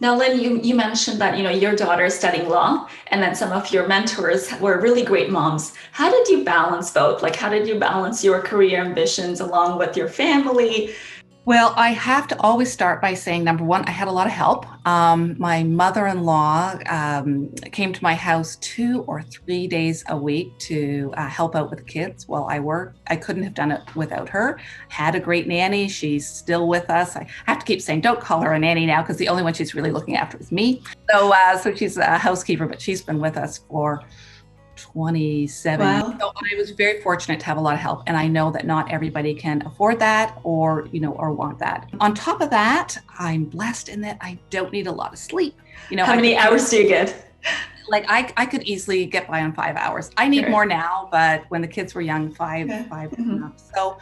Now, Lynn, you mentioned that, your daughter is studying law, and then some of your mentors were really great moms. How did you balance both? Like, how did you balance your career ambitions along with your family? Well, I have to always start by saying, number one, I had a lot of help. My mother-in-law came to my house 2 or 3 days a week to help out with the kids while I worked. I couldn't have done it without her. Had a great nanny. She's still with us. I have to keep saying, don't call her a nanny now, because the only one she's really looking after is me. So she's a housekeeper, but she's been with us for 27 years. Wow. So I was very fortunate to have a lot of help. And I know that not everybody can afford that or want that. On top of that, I'm blessed in that I don't need a lot of sleep. How many hours do you get? Like I could easily get by on 5 hours. I need more now, but when the kids were young, five was enough. So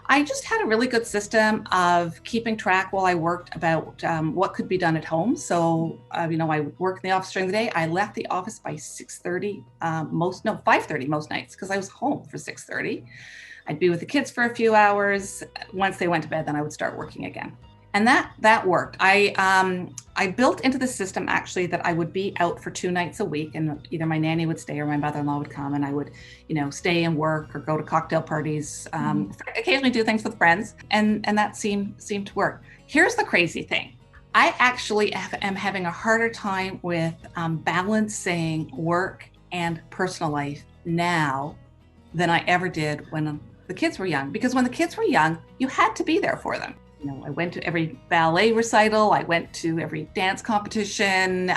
I just had a really good system of keeping track while I worked about what could be done at home. So, I worked in the office during the day. I left the office by 6:30, 5:30 most nights, because I was home for 6:30. I'd be with the kids for a few hours. Once they went to bed, then I would start working again. And that worked. I built into the system actually that I would be out for 2 nights a week, and either my nanny would stay or my mother-in-law would come, and I would, stay and work or go to cocktail parties, occasionally do things with friends, and that seemed to work. Here's the crazy thing. I actually am having a harder time with balancing work and personal life now than I ever did when the kids were young, because when the kids were young, you had to be there for them. I went to every ballet recital. I went to every dance competition.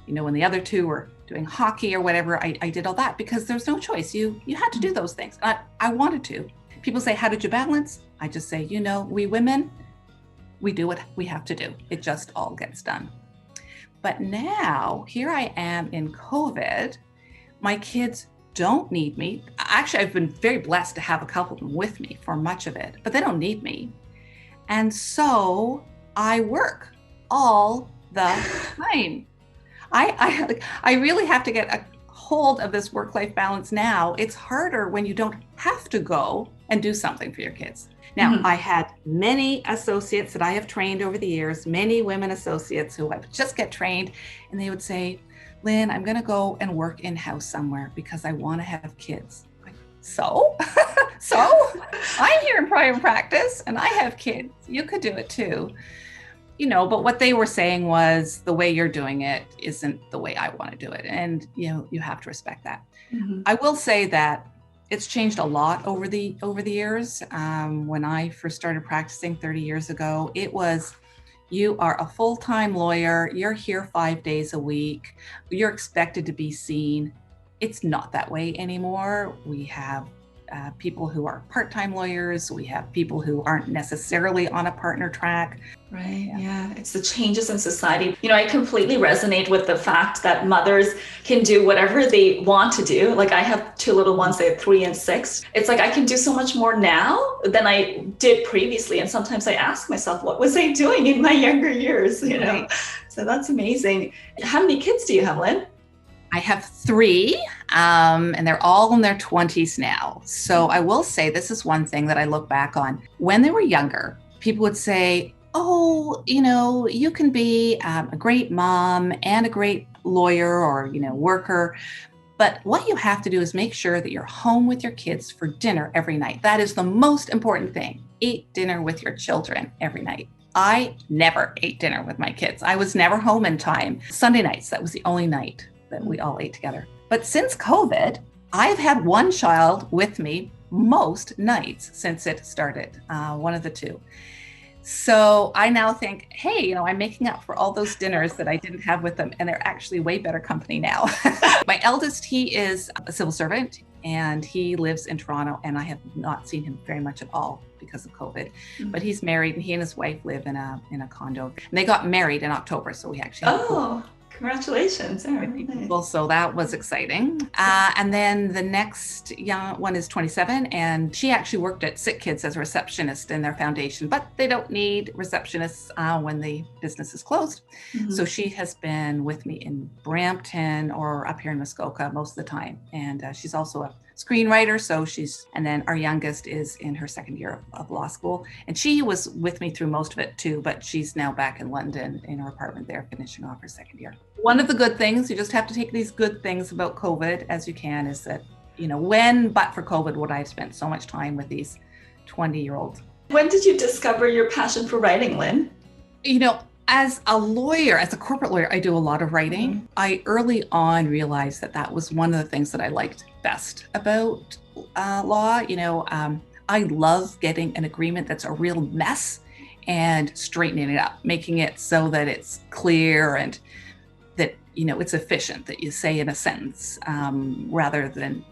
When the other two were doing hockey or whatever, I did all that because there's no choice. You had to do those things. I wanted to. People say, how did you balance? I just say, we women, we do what we have to do. It just all gets done. But now here I am in COVID. My kids don't need me. Actually, I've been very blessed to have a couple of them with me for much of it, but they don't need me. And so I work all the time. I really have to get a hold of this work-life balance now. It's harder when you don't have to go and do something for your kids. Now, I had many associates that I have trained over the years, many women associates who I would just get trained, and they would say, Lynn, I'm going to go and work in-house somewhere because I want to have kids. So I'm here in private practice and I have kids. You could do it too. But what they were saying was the way you're doing it isn't the way I want to do it. And, you have to respect that. I will say that it's changed a lot over the years. When I first started practicing 30 years ago, it was, you are a full-time lawyer. You're here 5 days a week. You're expected to be seen. It's not that way anymore. We have people who are part-time lawyers. We have people who aren't necessarily on a partner track. Right. Yeah. It's the changes in society. I completely resonate with the fact that mothers can do whatever they want to do. Like I have two little ones, they have 3 and 6. It's like I can do so much more now than I did previously. And sometimes I ask myself, what was I doing in my younger years? Right. So that's amazing. How many kids do you have, Lynn? I have 3, and they're all in their 20s now. So I will say this is one thing that I look back on. When they were younger, people would say, oh, you can be a great mom and a great lawyer or, worker. But what you have to do is make sure that you're home with your kids for dinner every night. That is the most important thing. Eat dinner with your children every night. I never ate dinner with my kids. I was never home in time. Sunday nights, that was the only night that we all ate together. But since COVID, I've had one child with me most nights since it started, one of the two. So I now think, hey, I'm making up for all those dinners that I didn't have with them, and they're actually way better company now. My eldest, he is a civil servant, and he lives in Toronto, and I have not seen him very much at all because of COVID. But he's married, and he and his wife live in a condo. And they got married in October, so we actually have congratulations. Well, so that was exciting. And then the next young one is 27, and she actually worked at Sick Kids as a receptionist in their foundation, but they don't need receptionists when the business is closed. So she has been with me in Brampton or up here in Muskoka most of the time. And she's also a screenwriter. So and then our youngest is in her second year of law school. And she was with me through most of it too, but she's now back in London in her apartment there, finishing off her second year. One of the good things, you just have to take these good things about COVID as you can, is that, but for COVID, would I have spent so much time with these 20-year-olds. When did you discover your passion for writing, Lynne? As a lawyer, as a corporate lawyer, I do a lot of writing. Mm-hmm. I early on realized that was one of the things that I liked best about law. I love getting an agreement that's a real mess and straightening it up, making it so that it's clear and that, it's efficient, that you say in a sentence rather than,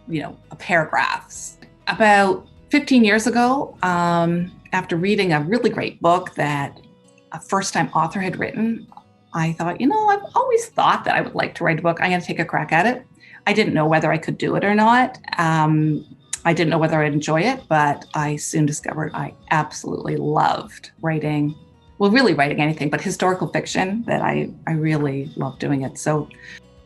paragraphs. About 15 years ago, after reading a really great book that a first-time author had written, I thought, I've always thought that I would like to write a book. I'm going to take a crack at it. I didn't know whether I could do it or not. I didn't know whether I'd enjoy it, but I soon discovered I absolutely loved writing. Well, really writing anything, but historical fiction, that I really love doing it. So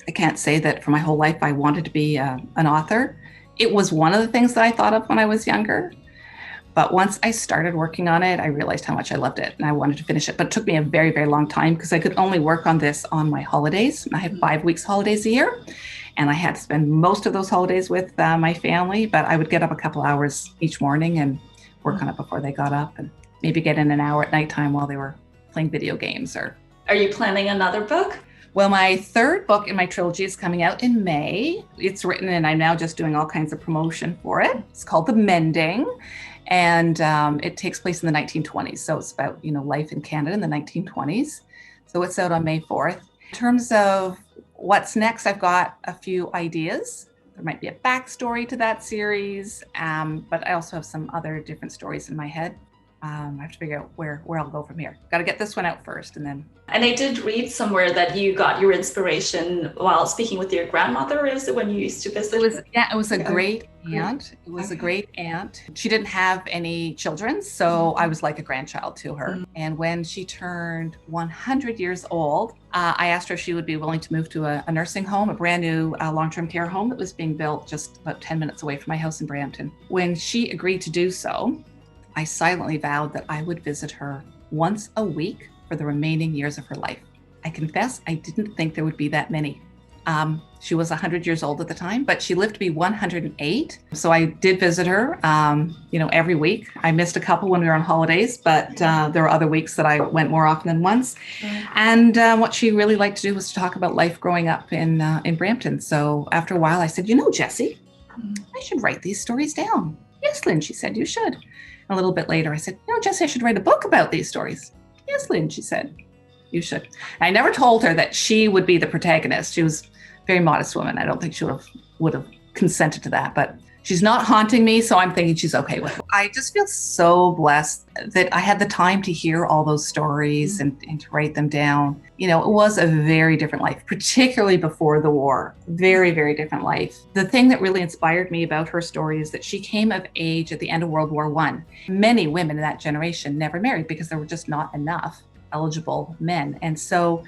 I can't say that for my whole life I wanted to be an author. It was one of the things that I thought of when I was younger. But once I started working on it, I realized how much I loved it and I wanted to finish it. But it took me a very, very long time because I could only work on this on my holidays. I have 5 weeks holidays a year, and I had to spend most of those holidays with my family, but I would get up a couple hours each morning and work on it before they got up, and maybe get in an hour at nighttime while they were playing video games. Are you planning another book? Well, my third book in my trilogy is coming out in May. It's written, and I'm now just doing all kinds of promotion for it. It's called The Mending. And it takes place in the 1920s. So it's about, life in Canada in the 1920s. So it's out on May 4th. In terms of what's next, I've got a few ideas. There might be a backstory to that series, but I also have some other different stories in my head. I have to figure out where I'll go from here. Got to get this one out first, and then. And I did read somewhere that you got your inspiration while speaking with your grandmother. Is it when you used to visit? It was a great aunt. It was a great aunt. She didn't have any children, so I was like a grandchild to her. Mm-hmm. And when she turned 100 years old, I asked her if she would be willing to move to a nursing home, a brand new long-term care home that was being built just about 10 minutes away from my house in Brampton. When she agreed to do so, I silently vowed that I would visit her once a week for the remaining years of her life. I confess, I didn't think there would be that many. She was 100 years old at the time, but she lived to be 108. So I did visit her, every week. I missed a couple when we were on holidays, but there were other weeks that I went more often than once. And what she really liked to do was to talk about life growing up in Brampton. So after a while, I said, Jessie, I should write these stories down. Yes, Lynne, she said, you should. A little bit later, I said, Jessie, I should write a book about these stories. Yes, Lynne, she said, you should. And I never told her that she would be the protagonist. She was a very modest woman. I don't think she would have consented to that, but she's not haunting me, so I'm thinking she's okay with it. I just feel so blessed that I had the time to hear all those stories and to write them down. It was a very different life, particularly before the war. Very, very different life. The thing that really inspired me about her story is that she came of age at the end of World War I. Many women in that generation never married because there were just not enough eligible men. And so,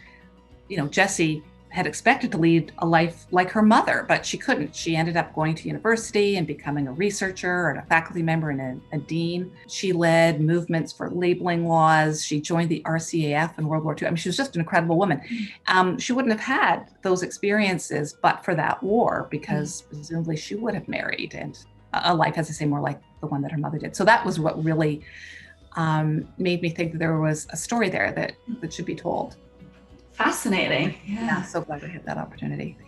Jessie had expected to lead a life like her mother, but she couldn't. She ended up going to university and becoming a researcher and a faculty member and a dean. She led movements for labeling laws. She joined the RCAF in World War II. I mean, she was just an incredible woman. She wouldn't have had those experiences but for that war, because presumably she would have married and a life, as I say, more like the one that her mother did. So that was what really made me think that there was a story there that should be told. Fascinating. Yeah, so glad I had that opportunity.